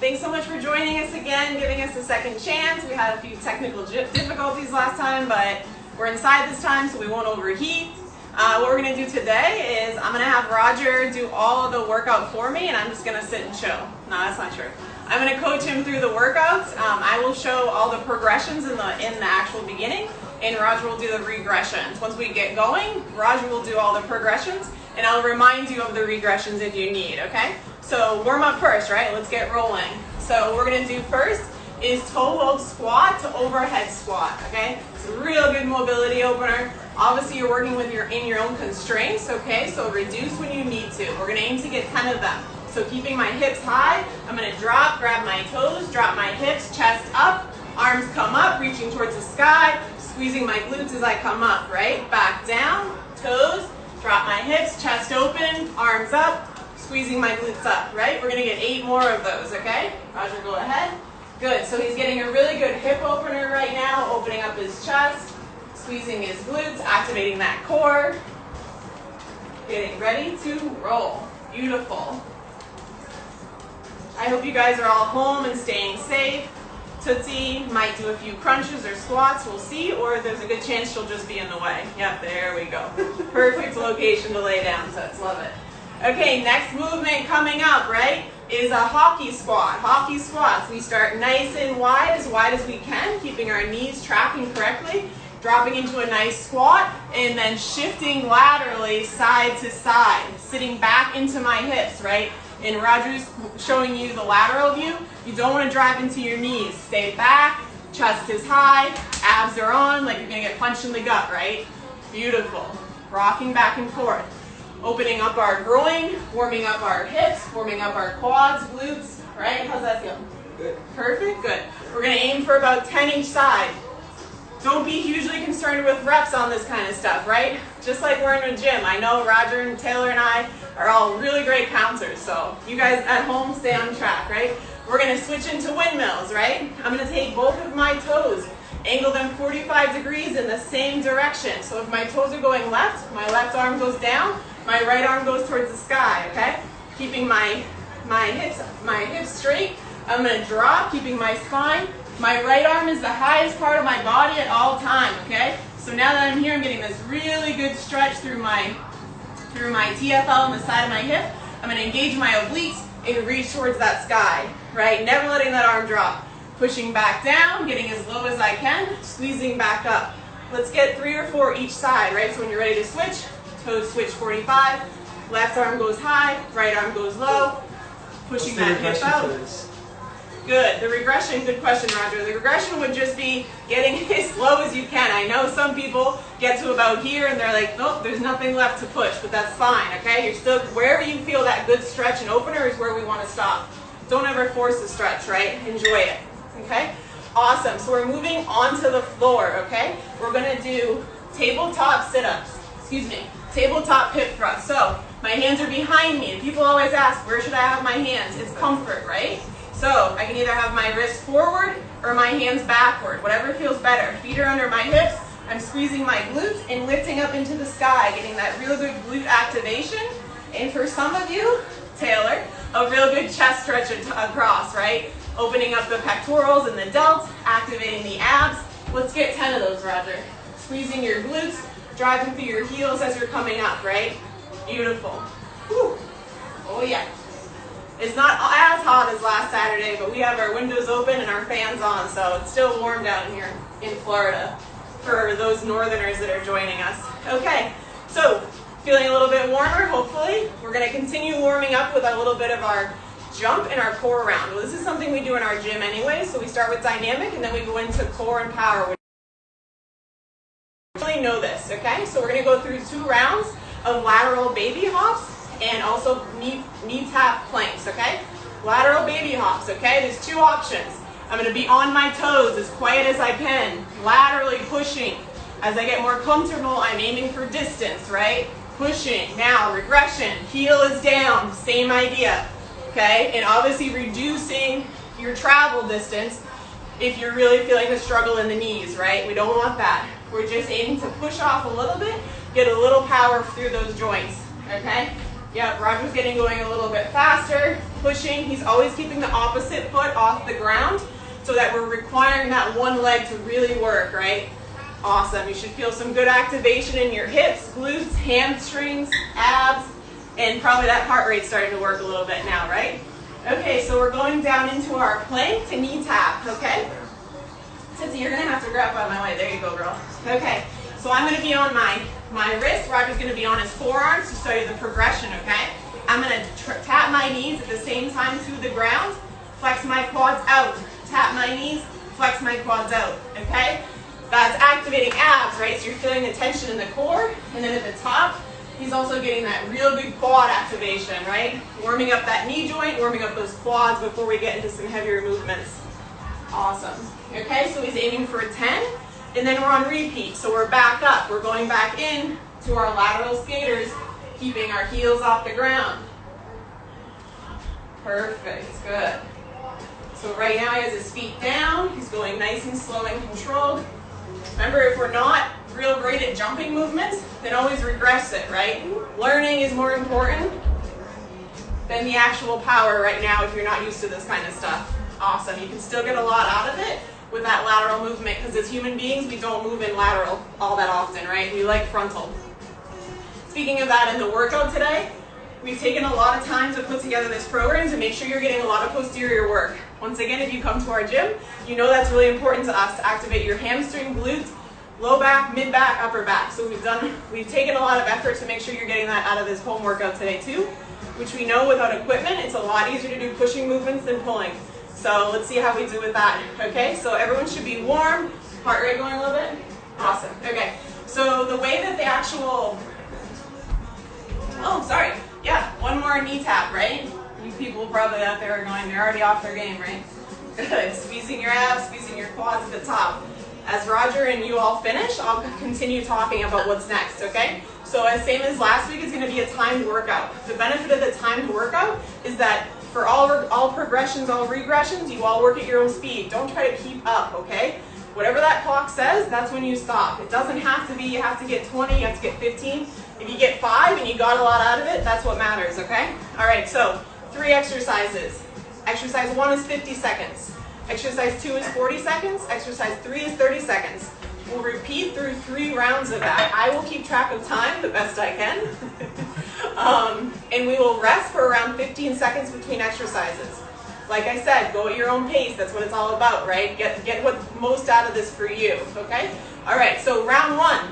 Thanks so much for joining us again, giving us a second chance. We had a few technical difficulties last time, but we're inside this time, so we won't overheat. What we're going to do today is I'm going to have Roger do all of the workout for me, and I'm just going to sit and chill. No, that's not true. I'm going to coach him through the workouts. I will show all the progressions in the actual beginning, and Roger will do the regressions. Once we get going, Roger will do all the progressions, and I'll remind you of the regressions if you need, okay? So warm up first, right? Let's get rolling. So what we're going to do first is toe hold squat to overhead squat, okay? It's a real good mobility opener. Obviously you're working with in your own constraints, okay? So reduce when you need to. We're going to aim to get 10 of them. So keeping my hips high, I'm going to drop, grab my toes, drop my hips, chest up, arms come up, reaching towards the sky, squeezing my glutes as I come up, right? Back down, toes, drop my hips, chest open, arms up, squeezing my glutes up, right? We're going to get 8 more of those, okay? Roger, go ahead. Good, so he's getting a really good hip opener right now, opening up his chest, squeezing his glutes, activating that core. Getting ready to roll. Beautiful. I hope you guys are all home and staying safe. Tootsie might do a few crunches or squats, we'll see, or there's a good chance she'll just be in the way. Yep, there we go. Perfect location to lay down, Toots, love it. Okay, next movement coming up, right, is a hockey squat. Hockey squats, we start nice and wide as we can, keeping our knees tracking correctly, dropping into a nice squat, and then shifting laterally side to side, sitting back into my hips, right? And Roger's showing you the lateral view. You don't want to drive into your knees. Stay back, chest is high, abs are on, like you're going to get punched in the gut, right? Beautiful. Rocking back and forth. Opening up our groin, warming up our hips, warming up our quads, glutes, right? How's that feel? Good. Perfect? Good. We're going to aim for about 10 each side. Don't be hugely concerned with reps on this kind of stuff, right? Just like we're in a gym. I know Roger and Taylor and I are all really great counters, so you guys at home stay on track, right? We're going to switch into windmills, right? I'm going to take both of my toes, angle them 45 degrees in the same direction. So if my toes are going left, my left arm goes down, my right arm goes towards the sky, okay? Keeping my hips straight. I'm going to drop, keeping my spine. My right arm is the highest part of my body at all time, okay? So now that I'm here, I'm getting this really good stretch through my TFL on the side of my hip. I'm going to engage my obliques and reach towards that sky, right? Never letting that arm drop. Pushing back down, getting as low as I can, squeezing back up. Let's get 3 or 4 each side, right? So when you're ready to switch, toes switch 45, left arm goes high, right arm goes low, pushing that hip out. Good. The regression, good question, Roger. The regression would just be getting as low as you can. I know some people get to about here and they're like, nope, there's nothing left to push, but that's fine, okay? You're still, wherever you feel that good stretch and opener is where we want to stop. Don't ever force the stretch, right? Enjoy it, okay? Awesome. So we're moving onto the floor, okay? We're going to do tabletop sit-ups, tabletop hip thrust. So my hands are behind me, and people always ask, where should I have my hands? It's comfort, right? So I can either have my wrists forward or my hands backward, whatever feels better. Feet are under my hips. I'm squeezing my glutes and lifting up into the sky, getting that real good glute activation. And for some of you, Taylor, a real good chest stretch across, right? Opening up the pectorals and the delts, activating the abs. Let's get 10 of those, Roger. Squeezing your glutes, driving through your heels as you're coming up, right? Beautiful. Whew. Oh yeah. It's not as hot as last Saturday, but we have our windows open and our fans on, so it's still warm down here in Florida for those northerners that are joining us. Okay, so feeling a little bit warmer, hopefully. We're going to continue warming up with a little bit of our jump and our core round. Well, this is something we do in our gym anyway, so we start with dynamic and then we go into core and power. We really know this, okay? So we're going to go through 2 rounds of lateral baby hops and also knee tap planks, okay? Lateral baby hops, okay? There's 2 options. I'm going to be on my toes as quiet as I can, laterally pushing. As I get more comfortable, I'm aiming for distance, right? Pushing. Now, regression. Heel is down. Same idea, okay? And obviously reducing your travel distance if you're really feeling the struggle in the knees, right? We don't want that. We're just aiming to push off a little bit, get a little power through those joints, okay? Yep, Roger's getting going a little bit faster. pushing. He's always keeping the opposite foot off the ground so that we're requiring that one leg to really work, right? Awesome. You should feel some good activation in your hips, glutes, hamstrings, abs, and probably that heart rate starting to work a little bit now, right? Okay, so we're going down into our plank to knee tap, okay? Cindy, you're going to have to grab out of my way. There you go, girl. Okay, so I'm going to be on my wrist. Roger's going to be on his forearms to show you the progression, okay? I'm going to tap my knees at the same time to the ground, flex my quads out, tap my knees, flex my quads out, okay? That's activating abs, right? So you're feeling the tension in the core, and then at the top, he's also getting that real good quad activation, right? Warming up that knee joint, warming up those quads before we get into some heavier movements. Awesome. Okay, so he's aiming for a 10, and then we're on repeat. So we're back up. We're going back in to our lateral skaters, keeping our heels off the ground. Perfect, good. So right now he has his feet down. He's going nice and slow and controlled. Remember, if we're not real great at jumping movements, then always regress it, right? Learning is more important than the actual power right now if you're not used to this kind of stuff. Awesome. You can still get a lot out of it with that lateral movement because as human beings, we don't move in lateral all that often, right? We like frontal. Speaking of that, in the workout today, we've taken a lot of time to put together this program to make sure you're getting a lot of posterior work. Once again, if you come to our gym, you know that's really important to us to activate your hamstring, glutes, low back, mid back, upper back. So we've taken a lot of effort to make sure you're getting that out of this home workout today too, which we know without equipment, it's a lot easier to do pushing movements than pulling. So let's see how we do with that, okay? So everyone should be warm, heart rate going a little bit? Awesome, okay. So the way that the actual, oh, sorry, yeah, one more knee tap, right? You people probably out there are going, they're already off their game, right? Good, squeezing your abs, squeezing your quads at the top. As Roger and you all finish, I'll continue talking about what's next, okay? So as same as last week, it's gonna be a timed workout. The benefit of the timed workout is that for all progressions, all regressions, you all work at your own speed. Don't try to keep up, okay? Whatever that clock says, that's when you stop. It doesn't have to be, you have to get 20, you have to get 15. If you get 5 and you got a lot out of it, that's what matters, okay? All right, so 3 exercises. Exercise 1 is 50 seconds. Exercise 2 is 40 seconds. Exercise 3 is 30 seconds. We'll repeat through 3 rounds of that. I will keep track of time the best I can. And we will rest for around 15 seconds between exercises. Like I said, go at your own pace. That's what it's all about, right? Get what's most out of this for you, okay? All right, so round 1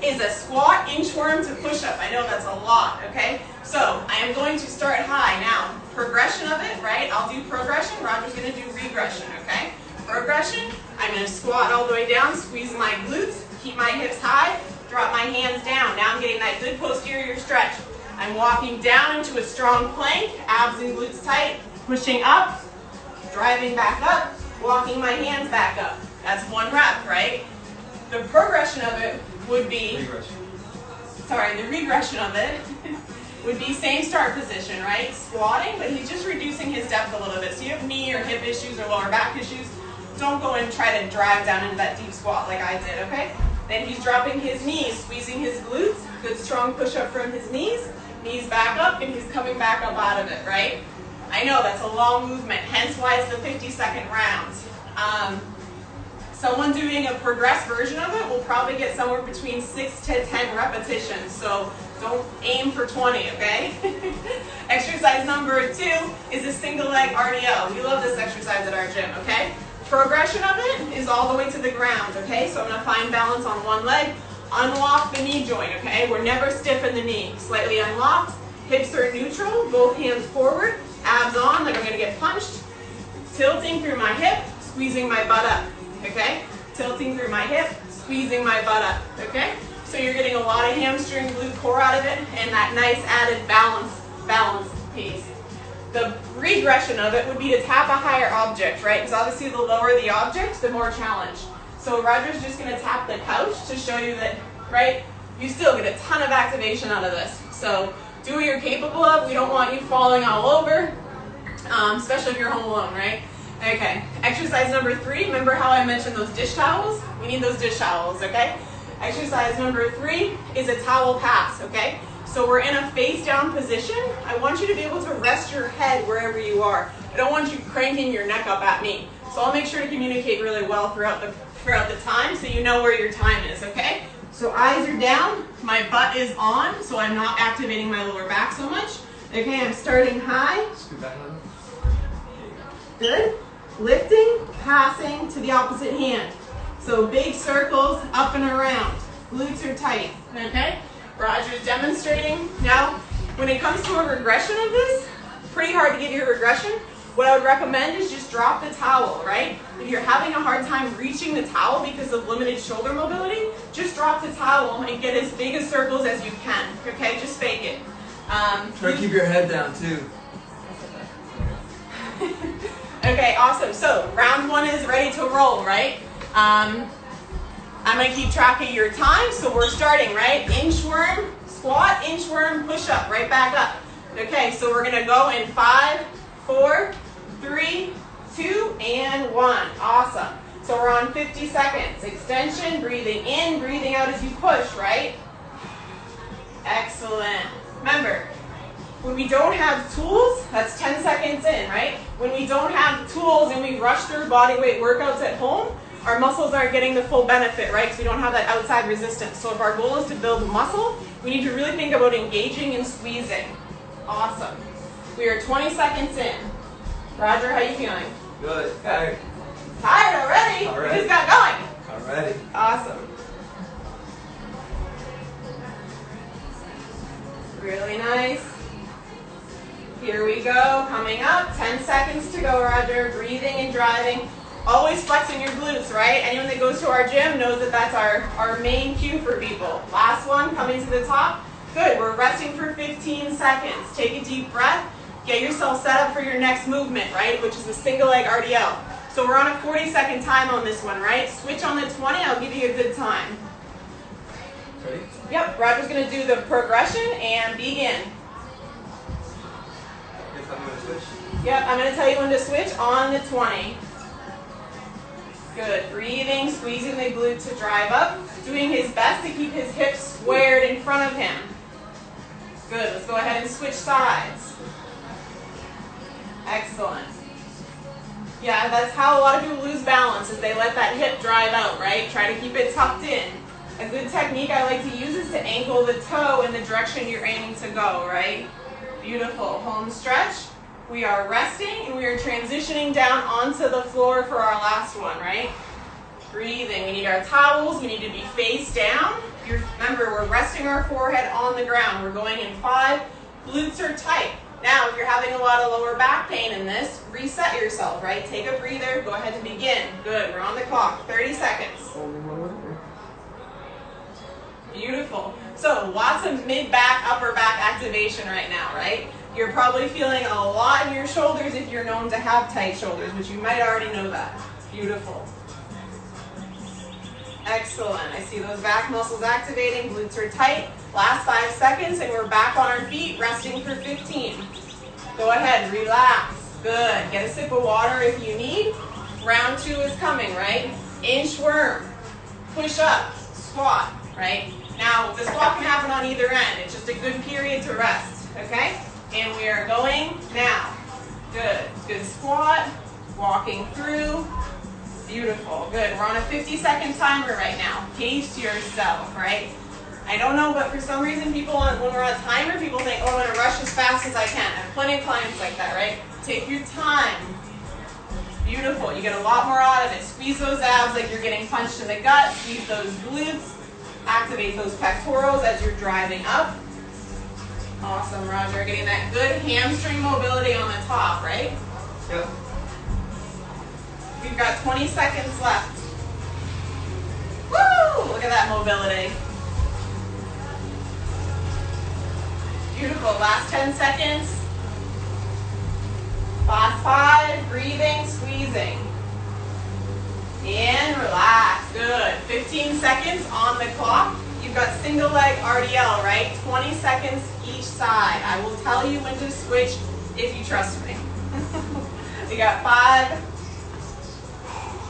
is a squat, inchworm to push-up. I know that's a lot, okay? So I am going to start high. Now, progression of it, right? I'll do progression. Roger's going to do regression, okay? Progression, I'm going to squat all the way down, squeeze my glutes, keep my hips high, drop my hands down. Now I'm getting that good posterior stretch. I'm walking down into a strong plank, abs and glutes tight, pushing up, driving back up, walking my hands back up. That's 1 rep, right? The progression of it would be, the regression of it would be same start position, right? Squatting, but he's just reducing his depth a little bit. So you have knee or hip issues or lower back issues, don't go and try to drive down into that deep squat like I did, okay? Then he's dropping his knees, squeezing his glutes, good strong push up from his knees back up, and he's coming back up out of it, right? I know that's a long movement, hence why it's the 50-second rounds. Someone doing a progressed version of it will probably get somewhere between 6 to 10 repetitions, so don't aim for 20, okay? Exercise number 2 is a single leg RDL. We love this exercise at our gym, okay? Progression of it is all the way to the ground, okay? So I'm gonna find balance on one leg, unlock the knee joint, okay? We're never stiff in the knee. Slightly unlocked, hips are neutral, both hands forward, abs on, like I'm gonna get punched. Tilting through my hip, squeezing my butt up, okay? Tilting through my hip, squeezing my butt up, okay? So you're getting a lot of hamstring, glute core out of it, and that nice added balance piece. The regression of it would be to tap a higher object, right? Because obviously the lower the object, the more challenge. So Roger's just gonna tap the couch to show you that, right? You still get a ton of activation out of this. So do what you're capable of. We don't want you falling all over, especially if you're home alone, right? Okay, exercise number 3, remember how I mentioned those dish towels? We need those dish towels, okay? Exercise number 3 is a towel pass, okay? So we're in a face down position. I want you to be able to rest your head wherever you are. I don't want you cranking your neck up at me. So I'll make sure to communicate really well throughout the time so you know where your time is, okay? So eyes are down, my butt is on, so I'm not activating my lower back so much. Okay, I'm starting high. Good. Lifting, passing to the opposite hand. So big circles up and around. Glutes are tight, okay? Roger's demonstrating. Now, when it comes to a regression of this, pretty hard to give you a regression. What I would recommend is just drop the towel, right? If you're having a hard time reaching the towel because of limited shoulder mobility, just drop the towel and get as big a circles as you can, okay? Just fake it. Try to keep your head down too. Okay, awesome. So round one is ready to roll, right? I'm going to keep track of your time. So we're starting, right? Inchworm, squat, inchworm, push up, right back up. Okay, so we're going to go in 5, 4, 3, 2, and 1. Awesome. So we're on 50 seconds. Extension, breathing in, breathing out as you push, right? Excellent. Remember, when we don't have tools, that's 10 seconds in, right? When we don't have tools and we rush through body weight workouts at home, our muscles aren't getting the full benefit, right? Because we don't have that outside resistance. So if our goal is to build muscle, we need to really think about engaging and squeezing. Awesome. We are 20 seconds in. Roger, how you feeling? Good. Tired. Tired already? Already. We just got going. Already. Awesome. Really nice. Here we go. Coming up. 10 seconds to go, Roger. Breathing and driving. Always flexing your glutes, right? Anyone that goes to our gym knows that that's our main cue for people. Last one, coming to the top. Good. We're resting for 15 seconds. Take a deep breath. Get yourself set up for your next movement, right? Which is a single leg RDL. So we're on a 40-second time on this one, right? Switch on the 20. I'll give you a good time. Ready? Yep. Roger's going to do the progression and begin. Yes, I'm going to switch. Yep. I'm going to tell you when to switch on the 20. Good. Breathing, squeezing the glute to drive up. Doing his best to keep his hips squared in front of him. Good. Let's go ahead and switch sides. Excellent. Yeah, that's how a lot of people lose balance, is they let that hip drive out, right? Try to keep it tucked in. A good technique I like to use is to ankle the toe in the direction you're aiming to go, right? Beautiful. Home stretch. We are resting and we are transitioning down onto the floor for our last one, right? Breathing. We need our towels. We need to be face down. Remember, we're resting our forehead on the ground. We're going in 5. Glutes are tight. Now, if you're having a lot of lower back pain in this, reset yourself, right? Take a breather. Go ahead and begin. Good. We're on the clock. 30 seconds. Beautiful. So, lots of mid-back, upper back activation right now, right? You're probably feeling a lot in your shoulders if you're known to have tight shoulders, but you might already know that. Beautiful. Excellent. I see those back muscles activating. Glutes are tight. Last 5 seconds, and we're back on our feet, resting for 15. Go ahead, relax. Good. Get a sip of water if you need. Round 2 is coming, right? Inchworm. Push up. Squat, right? Now, the squat can happen on either end. It's just a good period to rest, okay? And we are going now. Good. Good squat. Walking through. Beautiful. Good. We're on a 50-second timer right now. Pace yourself, right? I don't know, but for some reason people, when we're on a timer, people think, oh, I'm going to rush as fast as I can. I have plenty of clients like that, right? Take your time. Beautiful. You get a lot more out of it. Squeeze those abs like you're getting punched in the gut. Squeeze those glutes. Activate those pectorals as you're driving up. Awesome, Roger. Getting that good hamstring mobility on the top, right? Yep. We've got 20 seconds left. Woo! Look at that mobility. Beautiful. Last 10 seconds. Last 5. Breathing, squeezing. And relax. Good. 15 seconds on the clock. You've got single leg RDL, right? 20 seconds each side. I will tell you when to switch if you trust me. We got 5.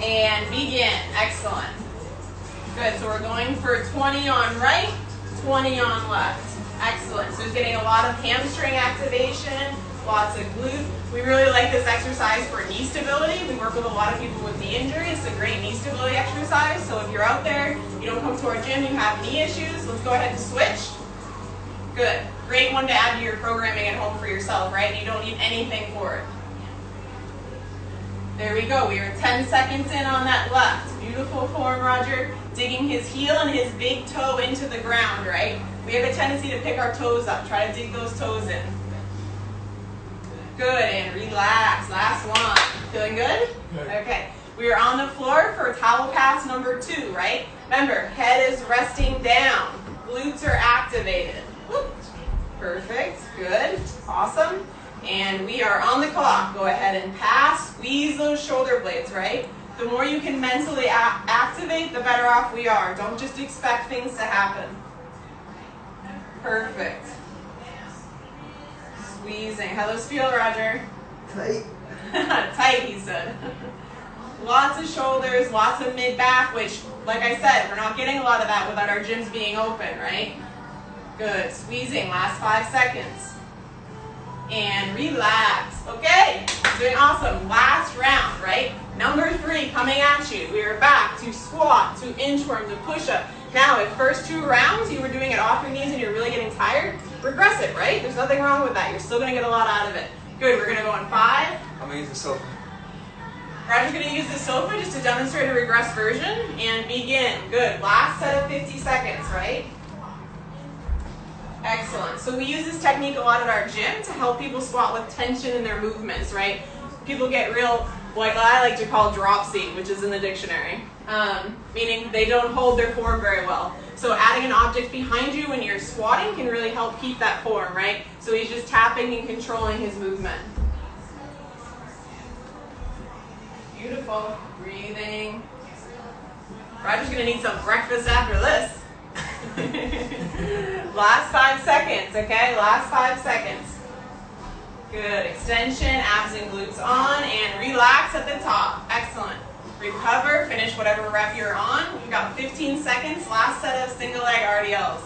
And begin. Excellent. Good. So we're going for 20 on right, 20 on left. Excellent. So he's getting a lot of hamstring activation, lots of glute. We really like this exercise for knee stability. We work with a lot of people with knee injuries. It's a great knee stability exercise. So if you're out there, you don't come to our gym, you have knee issues, let's go ahead and switch. Good. Great one to add to your programming at home for yourself, right? You don't need anything for it. There we go. We are 10 seconds in on that left. Beautiful form, Roger. Digging his heel and his big toe into the ground, right? We have a tendency to pick our toes up. Try to dig those toes in. Good, and relax. Last one. Feeling good? Okay. We are on the floor for towel pass number 2, right? Remember, head is resting down. Glutes are activated. Whoop. Perfect. Good. Awesome. And we are on the clock. Go ahead and pass. Squeeze those shoulder blades, right? The more you can mentally activate, the better off we are. Don't just expect things to happen. Perfect. Squeezing. How those feel, Roger? Tight. Tight, he said. Lots of shoulders, lots of mid-back, which, like I said, we're not getting a lot of that without our gyms being open, right? Good. Squeezing. Last 5 seconds. And relax. Okay, doing awesome. Last round, right? Number 3 coming at you. We are back to squat, to inchworm, to push-up. Now, if first 2 rounds you were doing it off your knees and you're really getting tired, regress it, right? There's nothing wrong with that. You're still going to get a lot out of it. Good, we're going to go in 5. I'm going to use the sofa. Roger's going to use the sofa just to demonstrate a regress version and begin. Good, last set of 50 seconds, right? Excellent. So we use this technique a lot at our gym to help people squat with tension in their movements, right? People get real, what I like to call dropsy, which is in the dictionary, meaning they don't hold their form very well. So adding an object behind you when you're squatting can really help keep that form, right? So he's just tapping and controlling his movement. Beautiful. Breathing. Roger's going to need some breakfast after this. Last 5 seconds, okay? Last 5 seconds. Good. Extension, abs and glutes on, and relax at the top. Excellent. Recover, finish whatever rep you're on. You've got 15 seconds. Last set of single leg RDLs.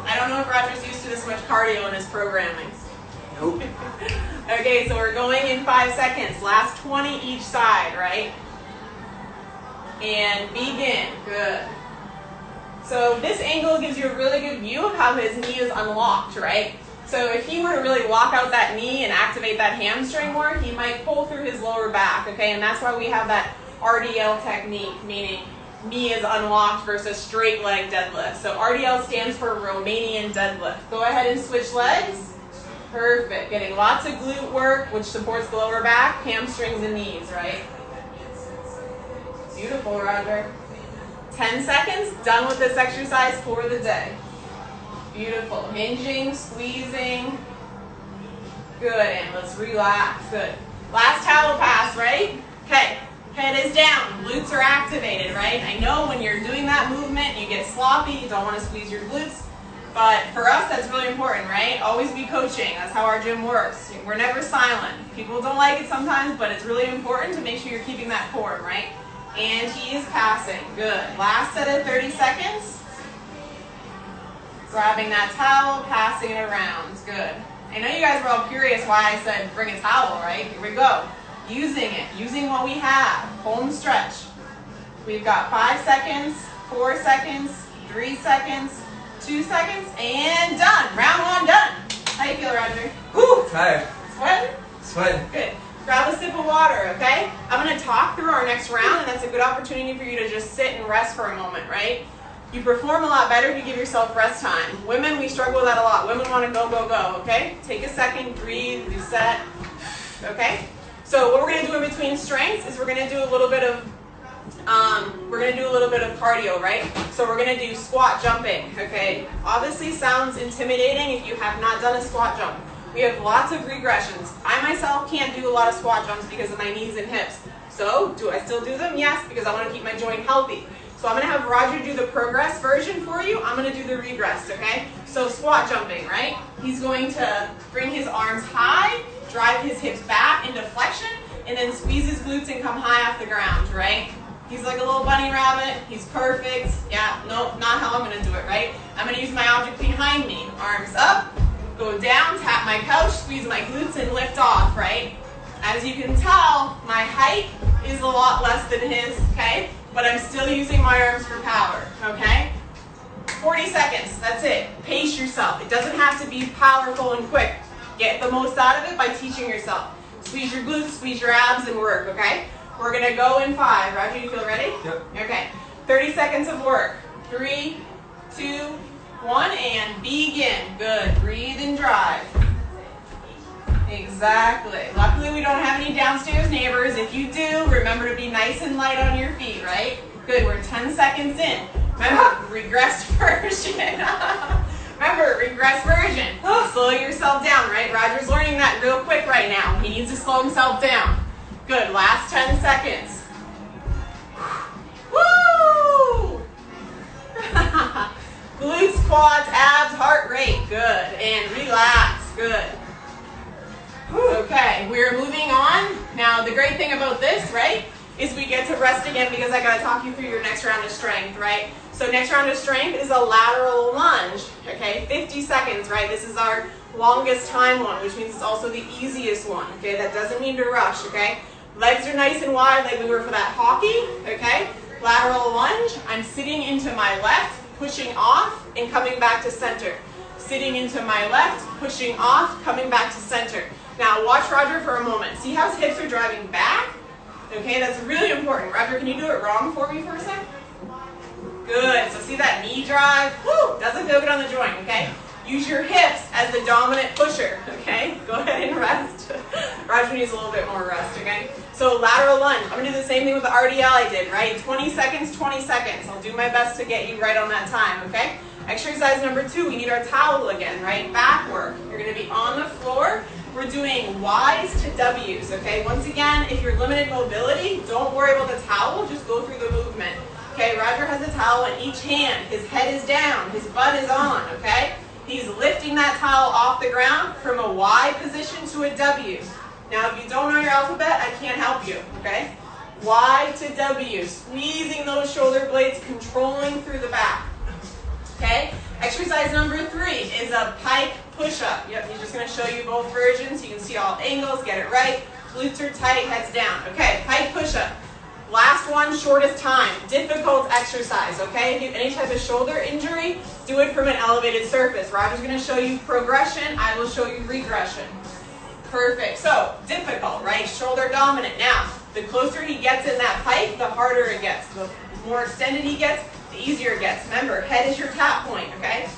I don't know if Roger's used to this much cardio in his programming. Nope. Okay, so we're going in 5 seconds. Last 20 each side, right? And begin. Good. So this angle gives you a really good view of how his knee is unlocked, right? So if he were to really lock out that knee and activate that hamstring more, he might pull through his lower back, okay? And that's why we have that RDL technique, meaning knee is unlocked versus straight leg deadlift. So RDL stands for Romanian deadlift. Go ahead and switch legs. Perfect. Getting lots of glute work, which supports the lower back, hamstrings and knees, right? Beautiful, Roger. 10 seconds, done with this exercise for the day. Beautiful. Hinging, squeezing. Good, and let's relax. Good. Last towel pass, right? Okay, head is down, glutes are activated, right? I know when you're doing that movement, you get sloppy, you don't want to squeeze your glutes, but for us, that's really important, right? Always be coaching. That's how our gym works. We're never silent. People don't like it sometimes, but it's really important to make sure you're keeping that form, right? And he is passing. Good. Last set of 30 seconds. Grabbing that towel, passing it around. Good. I know you guys were all curious why I said bring a towel, right? Here we go. Using it. Using what we have. Home stretch. We've got 5 seconds, 4 seconds, 3 seconds, 2 seconds, and done. Round 1 done. How you feel, Roger? Whew, tired. Sweating? Sweating. Good. Grab a sip of water, okay? I'm going to talk through our next round, and that's a good opportunity for you to just sit and rest for a moment, right? You perform a lot better if you give yourself rest time. Women, we struggle with that a lot. Women want to go, go, go, okay? Take a second, breathe, reset, okay? So what we're going to do in between strengths is we're going to do a little bit of cardio, right? So we're going to do squat jumping, okay? Obviously sounds intimidating if you have not done a squat jump. We have lots of regressions. I myself can't do a lot of squat jumps because of my knees and hips. So do I still do them? Yes, because I want to keep my joint healthy. So I'm going to have Roger do the progress version for you. I'm going to do the regress, okay? So squat jumping, right? He's going to bring his arms high, drive his hips back into flexion, and then squeeze his glutes and come high off the ground, right? He's like a little bunny rabbit. He's perfect. Yeah, nope, not how I'm gonna do it, right? I'm gonna use my object behind me. Arms up, go down, tap my couch, squeeze my glutes, and lift off, right? As you can tell, my height is a lot less than his, okay? But I'm still using my arms for power, okay? 40 seconds, that's it. Pace yourself. It doesn't have to be powerful and quick. Get the most out of it by teaching yourself. Squeeze your glutes, squeeze your abs, and work, okay? We're gonna go in 5. Roger, you feel ready? Yep. Okay. 30 seconds of work. 3, 2, 1, and begin. Good. Breathe and drive. Exactly. Luckily, we don't have any downstairs neighbors. If you do, remember to be nice and light on your feet, right? Good. We're 10 seconds in. Remember, regressed version. Remember, regress version. Slow yourself down, right? Roger's learning that real quick right now. He needs to slow himself down. Good. Last 10 seconds. Woo! Glutes, quads, abs, heart rate. Good. And relax. Good. Okay, we're moving on. Now, the great thing about this, right, is we get to rest again because I got to talk you through your next round of strength, right? So next round of strength is a lateral lunge, okay? 50 seconds, right? This is our longest time one, which means it's also the easiest one, okay? That doesn't mean to rush, okay? Legs are nice and wide like we were for that hockey, okay? Lateral lunge, I'm sitting into my left, pushing off, and coming back to center. Sitting into my left, pushing off, coming back to center. Now watch Roger for a moment. See how his hips are driving back? Okay, that's really important. Roger, can you do it wrong for me for a sec? Good, so see that knee drive? Woo, doesn't feel good on the joint, okay? Use your hips as the dominant pusher, okay? Go ahead and rest. Roger needs a little bit more rest, okay? So lateral lunge, I'm gonna do the same thing with the RDL I did, right? 20 seconds, 20 seconds. I'll do my best to get you right on that time, okay? Exercise number 2, we need our towel again, right? Back work. You're gonna be on the floor. We're doing Y's to W's, okay? Once again, if you're limited mobility, don't worry about the towel, just go through the movement. Okay, Roger has a towel in each hand. His head is down, his butt is on, okay? He's lifting that towel off the ground from a Y position to a W. Now, if you don't know your alphabet, I can't help you, okay? Y to W, squeezing those shoulder blades, controlling through the back, okay? Exercise number 3 is a pike push-up. Yep, he's just going to show you both versions. You can see all angles, get it right. Glutes are tight, heads down. Okay, pike push-up. Last one, shortest time. Difficult exercise, okay? If you have any type of shoulder injury, do it from an elevated surface. Roger's going to show you progression. I will show you regression. Perfect. So, difficult, right? Shoulder dominant. Now, the closer he gets in that pike, the harder it gets. The more extended he gets, the easier it gets. Remember, head is your tap point, okay?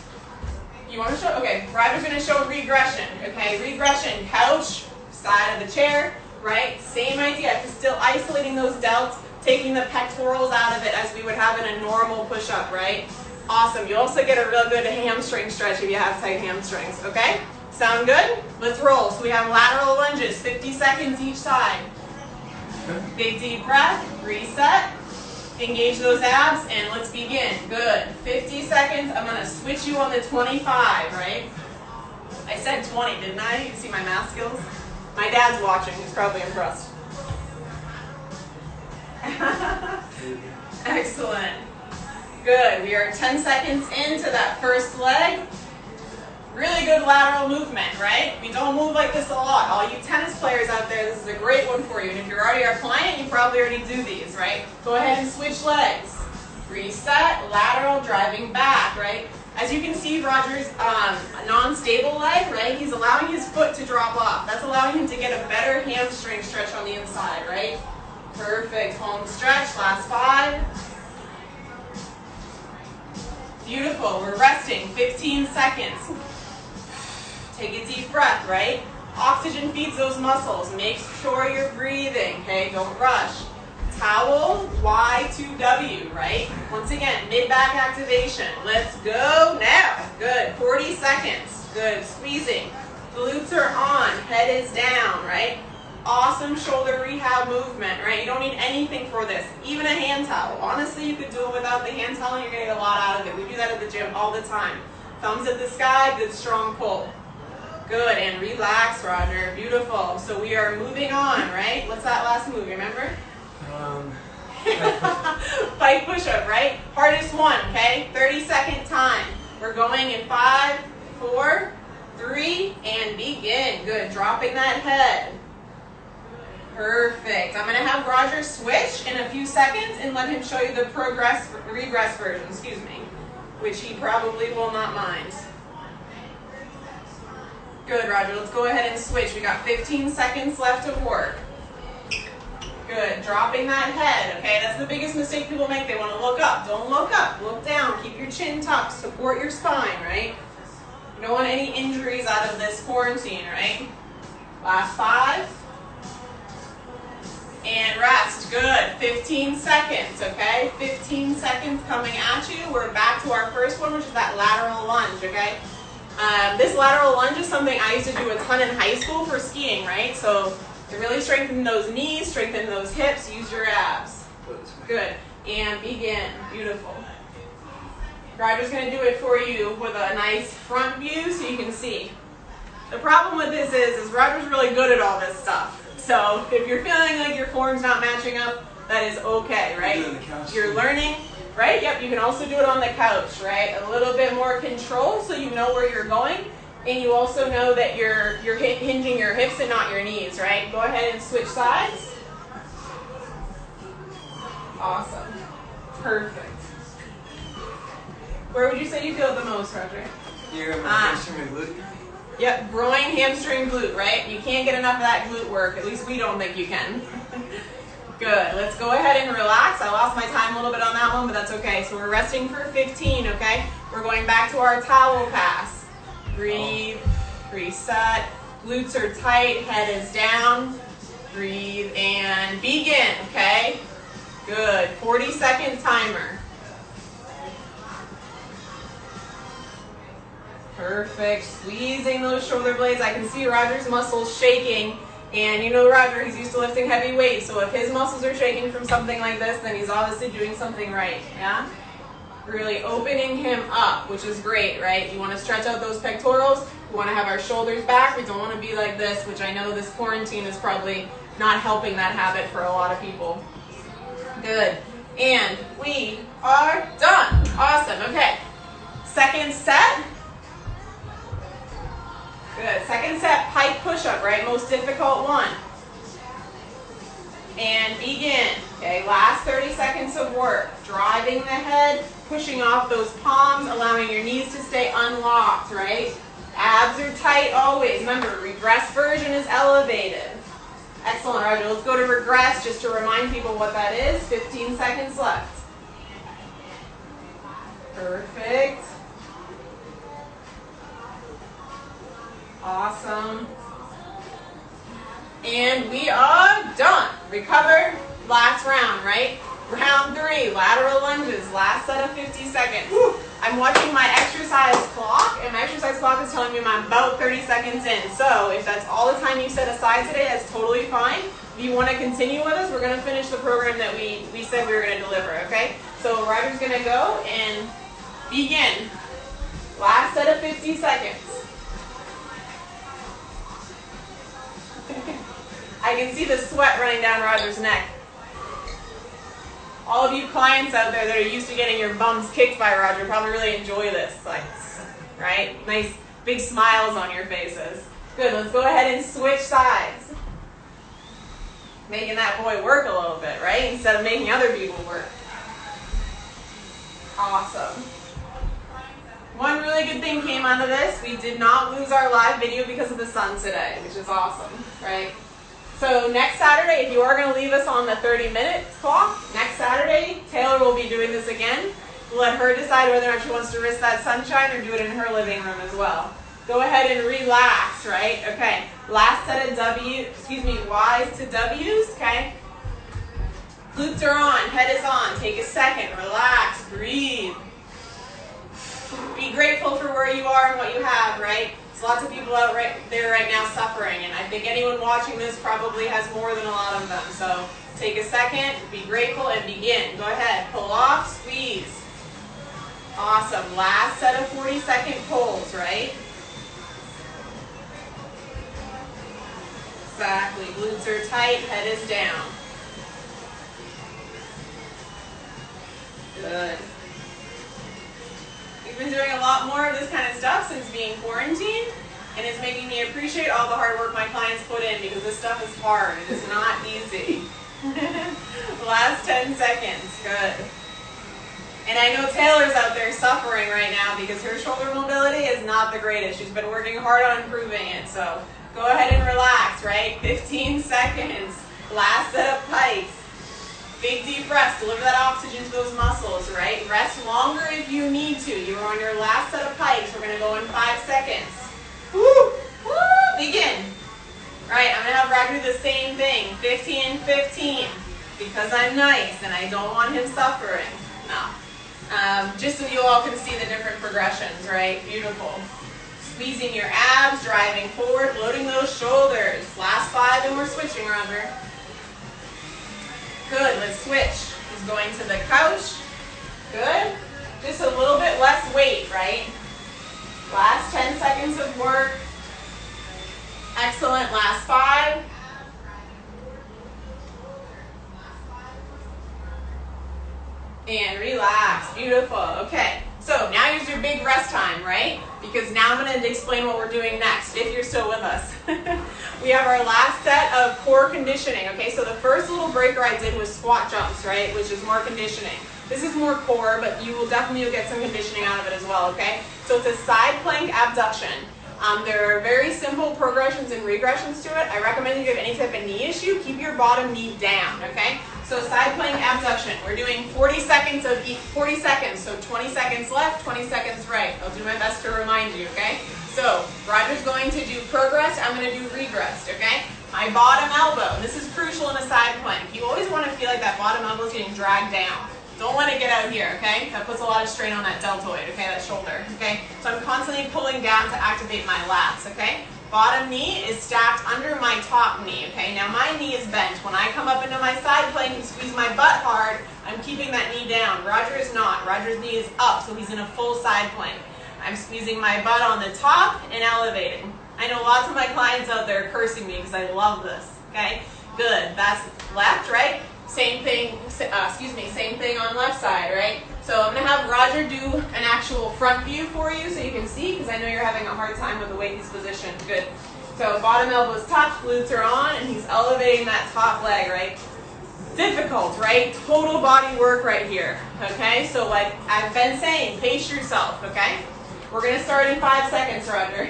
You want to show? Okay, Roger's going to show regression, okay? Regression, couch, side of the chair, right? Same idea, still isolating those delts, taking the pectorals out of it as we would have in a normal push-up, right? Awesome. You also get a real good hamstring stretch if you have tight hamstrings, okay? Sound good? Let's roll. So we have lateral lunges, 50 seconds each side. Big deep breath, reset. Engage those abs, and let's begin. Good. 50 seconds. I'm going to switch you on the 25, right? I said 20, didn't I? You can see my math skills. My dad's watching. He's probably impressed. Excellent. Good. We are 10 seconds into that first leg. Really good lateral movement, right? We don't move like this a lot. All you tennis players out there, this is a great one for you. And if you're already our client, you probably already do these, right? Go ahead and switch legs. Reset, lateral, driving back, right? As you can see, Roger's a non-stable leg, right? He's allowing his foot to drop off. That's allowing him to get a better hamstring stretch on the inside, right? Perfect. Home stretch, last 5. Beautiful. We're resting. 15 seconds. Take a deep breath, right? Oxygen feeds those muscles. Make sure you're breathing, okay? Don't rush. Towel, Y to W, right? Once again, mid-back activation. Let's go now. Good. 40 seconds. Good. Squeezing. Glutes are on. Head is down, right? Awesome shoulder rehab movement, right? You don't need anything for this. Even a hand towel. Honestly, you could do it without the hand towel and you're going to get a lot out of it. We do that at the gym all the time. Thumbs at the sky, good strong pull. Good, and relax, Roger. Beautiful. So we are moving on, right? What's that last move, remember? Pike push-up, right? Hardest one, okay? 30-second time. We're going in 5, 4, 3, and begin. Good, dropping that head. Perfect. I'm going to have Roger switch in a few seconds and let him show you the regress version, excuse me, which he probably will not mind. Good, Roger. Let's go ahead and switch. We got 15 seconds left of work. Good. Dropping that head. Okay, that's the biggest mistake people make. They want to look up. Don't look up. Look down. Keep your chin tucked. Support your spine, right? You don't want any injuries out of this quarantine, right? Last 5. And rest. Good. 15 seconds, okay? 15 seconds coming at you. We're back to our first one, which is that lateral lunge, okay? This lateral lunge is something I used to do a ton in high school for skiing, right? So to really strengthen those knees, strengthen those hips, use your abs. Good. And begin. Beautiful. Roger's going to do it for you with a nice front view so you can see. The problem with this is Roger's really good at all this stuff. So if you're feeling like your form's not matching up, that is okay, right? You're learning. Right? Yep, you can also do it on the couch, right? A little bit more control so you know where you're going, and you also know that you're hinging your hips and not your knees, right? Go ahead and switch sides. Awesome. Perfect. Where would you say you feel it the most, Roger? Here, I'm hamstring and glute. Yep, groin, hamstring, glute, right? You can't get enough of that glute work. At least we don't think you can. Good. Let's go ahead and relax. I lost my time a little bit on that one, but that's okay. So we're resting for 15, okay? We're going back to our towel pass. Breathe, reset. Glutes are tight, head is down. Breathe and begin, okay? Good. 40-second timer. Perfect. Squeezing those shoulder blades. I can see Roger's muscles shaking. And you know Roger, he's used to lifting heavy weights, so if his muscles are shaking from something like this, then he's obviously doing something right, yeah? Really opening him up, which is great, right? You want to stretch out those pectorals, we want to have our shoulders back, we don't want to be like this, which I know this quarantine is probably not helping that habit for a lot of people. Good. And we are done. Awesome, okay. Second set. Good. Second set, pike push-up, right? Most difficult one. And begin. Okay, last 30 seconds of work. Driving the head, pushing off those palms, allowing your knees to stay unlocked, right? Abs are tight always. Remember, regress version is elevated. Excellent, Roger. Let's go to regress just to remind people what that is. 15 seconds left. Perfect. Awesome. And we are done. Recover. Last round, right? Round 3, lateral lunges. Last set of 50 seconds. I'm watching my exercise clock, and my exercise clock is telling me I'm about 30 seconds in. So if that's all the time you set aside today, that's totally fine. If you want to continue with us, we're going to finish the program that we said we were going to deliver, okay? So Roger's going to go and begin. Last set of 50 seconds. I can see the sweat running down Roger's neck. All of you clients out there that are used to getting your bums kicked by Roger probably really enjoy this, like, right? Nice big smiles on your faces. Good, let's go ahead and switch sides. Making that boy work a little bit, right? Instead of making other people work. Awesome. One really good thing came out of this. We did not lose our live video because of the sun today, which is awesome, right? So next Saturday, if you are going to leave us on the 30-minute clock, next Saturday, Taylor will be doing this again. We'll let her decide whether or not she wants to risk that sunshine or do it in her living room as well. Go ahead and relax, right? Okay, last set of Y's to W's, okay? Glutes are on, head is on. Take a second, relax, breathe. Be grateful for where you are and what you have, right? There's lots of people out there right now suffering, and I think anyone watching this probably has more than a lot of them. So take a second, be grateful, and begin. Go ahead, pull off, squeeze. Awesome. Last set of 40-second pulls, right? Exactly. Glutes are tight, head is down. Good. We've been doing a lot more of this kind of stuff since being quarantined, and it's making me appreciate all the hard work my clients put in, because this stuff is hard. It is not easy. Last 10 seconds. Good. And I know Taylor's out there suffering right now because her shoulder mobility is not the greatest. She's been working hard on improving it. So go ahead and relax, right? 15 seconds. Last set of pikes. Big deep rest. Deliver that oxygen to those muscles, right? Rest longer if you need to. You're on your last set of pikes. We're going to go in 5 seconds. Woo! Woo! Begin. Right, I'm going to have Roger do the same thing. 15, 15. Because I'm nice and I don't want him suffering. No. Just so you all can see the different progressions, right? Beautiful. Squeezing your abs, driving forward, loading those shoulders. Last 5 and we're switching, Roger. Good, let's switch. He's going to the couch. Good. Just a little bit less weight, right? Last 10 seconds of work. Excellent, last 5. And relax, beautiful. Okay, so now here's your big rest time, right? Because now I'm going to explain what we're doing next, if you're still with us. We have our last set of core conditioning, okay? So the first little breaker I did was squat jumps, right? Which is more conditioning. This is more core, but you will definitely get some conditioning out of it as well, okay? So it's a side plank abduction. There are very simple progressions and regressions to it. I recommend if you have any type of knee issue, keep your bottom knee down, okay? So side plank abduction, we're doing 40 seconds of 40 seconds, so 20 seconds left, 20 seconds right. I'll do my best to remind you, okay? So Roger's going to do progress, I'm going to do regress, okay? My bottom elbow, this is crucial in a side plank. You always want to feel like that bottom elbow is getting dragged down. Don't let it get out here, okay? That puts a lot of strain on that deltoid, okay, that shoulder, okay? So I'm constantly pulling down to activate my lats, okay? Bottom knee is stacked under my top knee, okay? Now my knee is bent. When I come up into my side plank and squeeze my butt hard, I'm keeping that knee down. Roger is not. Roger's knee is up, so he's in a full side plank. I'm squeezing my butt on the top and elevating. I know lots of my clients out there cursing me because I love this, okay? Good, that's left, right? Same thing, same thing on left side, right? So I'm going to have Roger do an actual front view for you so you can see, because I know you're having a hard time with the way he's positioned. Good. So bottom elbows touch, glutes are on, and he's elevating that top leg, right? Difficult, right? Total body work right here, okay? So like I've been saying, pace yourself, okay? We're going to start in 5 seconds, Roger.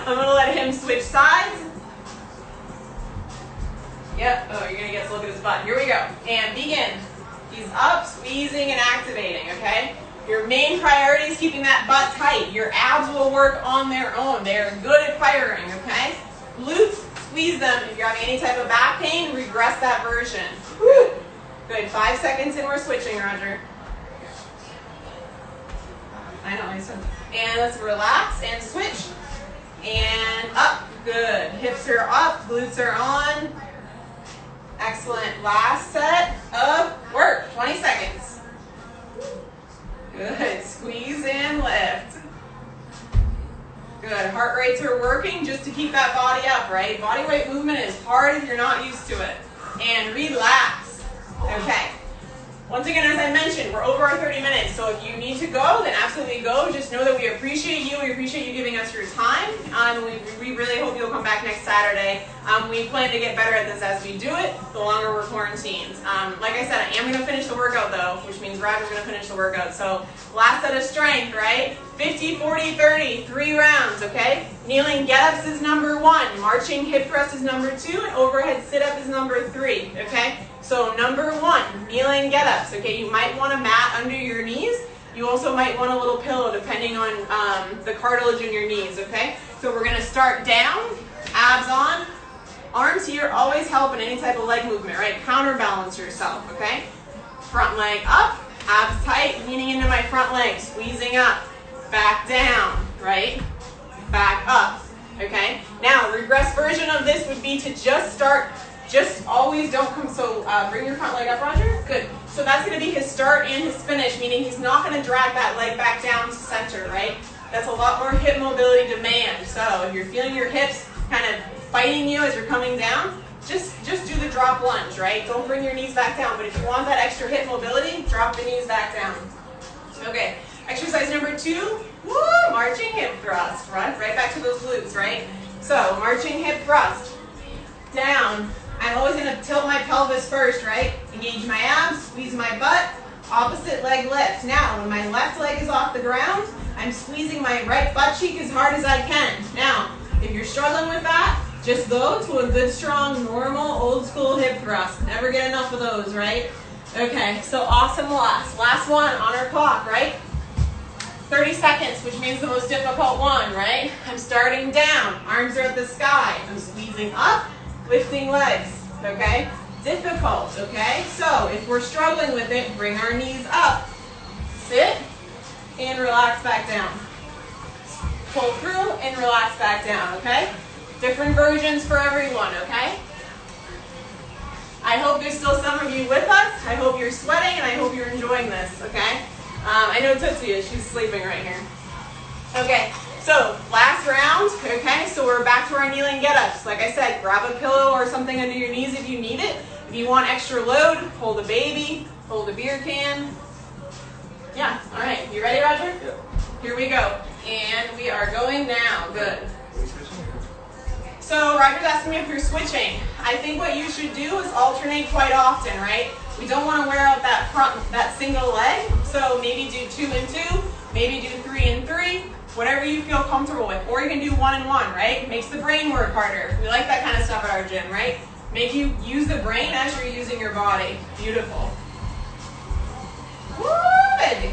I'm going to let him switch sides. Yep, oh, you're going to get to look at his butt. Here we go. And begin. He's up, squeezing, and activating, okay? Your main priority is keeping that butt tight. Your abs will work on their own. They're good at firing, okay? Glutes, squeeze them. If you're having any type of back pain, regress that version. Good. Good. 5 seconds and we're switching, Roger. I know, I said. And let's relax and switch. And up. Good. Hips are up, glutes are on. Excellent. Last set of work. 20 seconds. Good. Squeeze and lift. Good. Heart rates are working just to keep that body up, right? Body weight movement is hard if you're not used to it. And relax. Okay. Once again, as I mentioned, we're over our 30 minutes, so if you need to go, then absolutely go. Just know that we appreciate you. We appreciate you giving us your time. We really hope you'll come back next Saturday. We plan to get better at this as we do it, the longer we're quarantined. Like I said, I am going to finish the workout, though, which means Roger's going to finish the workout. So last set of strength, right? 50, 40, 30, 3 rounds, okay? Kneeling get-ups is number 1. Marching hip thrust is number 2. And overhead sit-up is number 3, okay? So number 1, kneeling get-ups, okay? You might want a mat under your knees. You also might want a little pillow depending on the cartilage in your knees, okay? So we're going to start down, abs on. Arms here always help in any type of leg movement, right? Counterbalance yourself, okay? Front leg up, abs tight, leaning into my front leg, squeezing up, back down, right? Back up, okay? Now, regress version of this would be to just start. Just always don't come, so bring your front leg up, Roger. Good. So that's going to be his start and his finish, meaning he's not going to drag that leg back down to center, right? That's a lot more hip mobility demand. So if you're feeling your hips kind of fighting you as you're coming down, just do the drop lunge, right? Don't bring your knees back down, but if you want that extra hip mobility, drop the knees back down. Okay, exercise number 2, woo, marching hip thrust, right back to those glutes, right? So, marching hip thrust, down. I'm always going to tilt my pelvis first, right? Engage my abs, squeeze my butt, opposite leg lift. Now, when my left leg is off the ground, I'm squeezing my right butt cheek as hard as I can. Now, if you're struggling with that, just go to a good, strong, normal, old school hip thrust. Never get enough of those, right? Okay, so awesome last one on our clock, right? 30 seconds, which means the most difficult one, right? I'm starting down, arms are at the sky. I'm squeezing up, lifting legs, okay? Difficult, okay? So if we're struggling with it, bring our knees up. Sit and relax back down. Pull through and relax back down, okay? Different versions for everyone, okay? I hope there's still some of you with us. I hope you're sweating and I hope you're enjoying this, okay? I know Tootsie is. She's sleeping right here. Okay, so last round, okay? So we're back to our kneeling get-ups. Like I said, grab a pillow or something under your knees if you need it. If you want extra load, hold a baby, hold a beer can. Yeah, all right. You ready, Roger? Yeah. Here we go. And we are going now. Good. So Roger's asking me if you're switching. I think what you should do is alternate quite often, right? We don't want to wear out that single leg. So maybe do 2 and 2, maybe do 3 and 3, whatever you feel comfortable with. Or you can do 1 and 1, right? Makes the brain work harder. We like that kind of stuff at our gym, right? Make you use the brain as you're using your body. Beautiful. Good.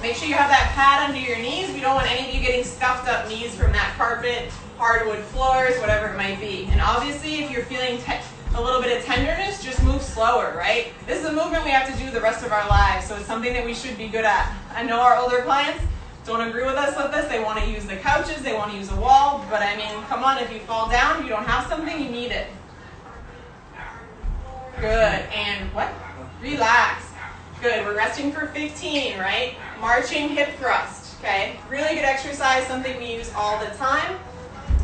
Make sure you have that pad under your knees. We don't want any of you getting scuffed up knees from that carpet, hardwood floors, whatever it might be. And obviously, if you're feeling a little bit of tenderness, just move slower, right? This is a movement we have to do the rest of our lives, so it's something that we should be good at. I know our older clients don't agree with us with this. They want to use the couches, they want to use a wall, but I mean, come on, if you fall down, you don't have something, you need it. Good, and what? Relax. Good, we're resting for 15, right? Marching hip thrust, okay? Really good exercise, something we use all the time.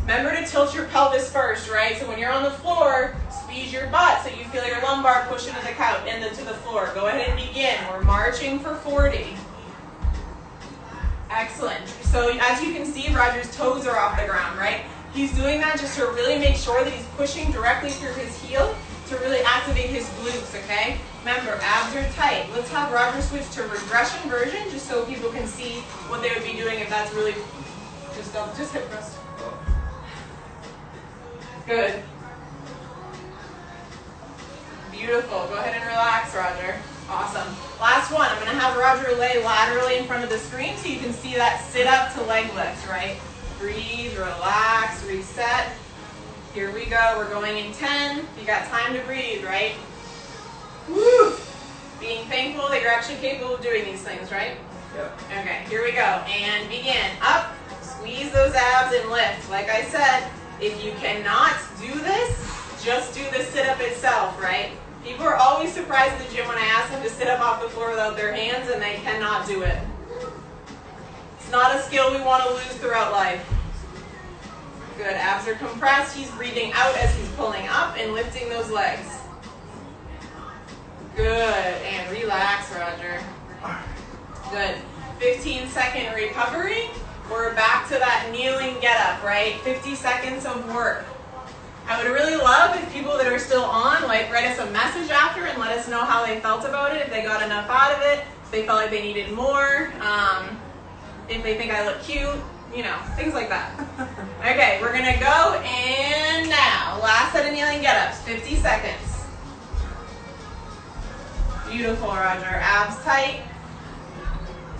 Remember to tilt your pelvis first, right? So when you're on the floor, squeeze your butt so you feel your lumbar push into the couch and to the floor. Go ahead and begin. We're marching for 40. Excellent. So as you can see, Roger's toes are off the ground, right? He's doing that just to really make sure that he's pushing directly through his heel to really activate his glutes, okay? Remember, abs are tight. Let's have Roger switch to regression version just so people can see what they would be doing if that's really just hip thrust. Good. Beautiful. Go ahead and relax, Roger. Awesome. Last one. I'm going to have Roger lay laterally in front of the screen so you can see that sit up to leg lift, right? Breathe, relax, reset. Here we go. We're going in 10. You got time to breathe, right? Woo! Being thankful that you're actually capable of doing these things, right? Yep. Okay, here we go. And begin. Up. Squeeze those abs and lift. Like I said, if you cannot do this, just do the sit-up itself, right? People are always surprised at the gym when I ask them to sit up off the floor without their hands, and they cannot do it. It's not a skill we want to lose throughout life. Good, abs are compressed. He's breathing out as he's pulling up and lifting those legs. Good, and relax, Roger. Good. 15-second recovery. We're back to that kneeling get-up, right? 50 seconds of work. I would really love if people that are still on, like, write us a message after and let us know how they felt about it, if they got enough out of it, if they felt like they needed more, if they think I look cute, you know, things like that. Okay, we're going to go, and now, last set of kneeling get-ups, 50 seconds. Beautiful, Roger. Abs tight.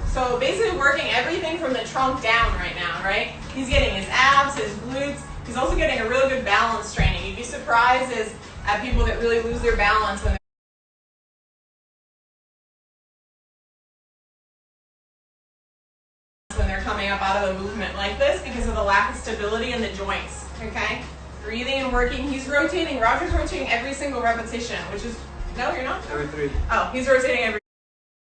So basically working everything from the trunk down right now, right? He's getting his abs, his glutes. He's also getting a real good balance training. You'd be surprised at people that really lose their balance when they're coming up out of a movement like this because of the lack of stability in the joints, okay? Breathing and working. He's rotating. Roger's rotating every single repetition, which is, no, you're not? Every 3. Oh, he's rotating every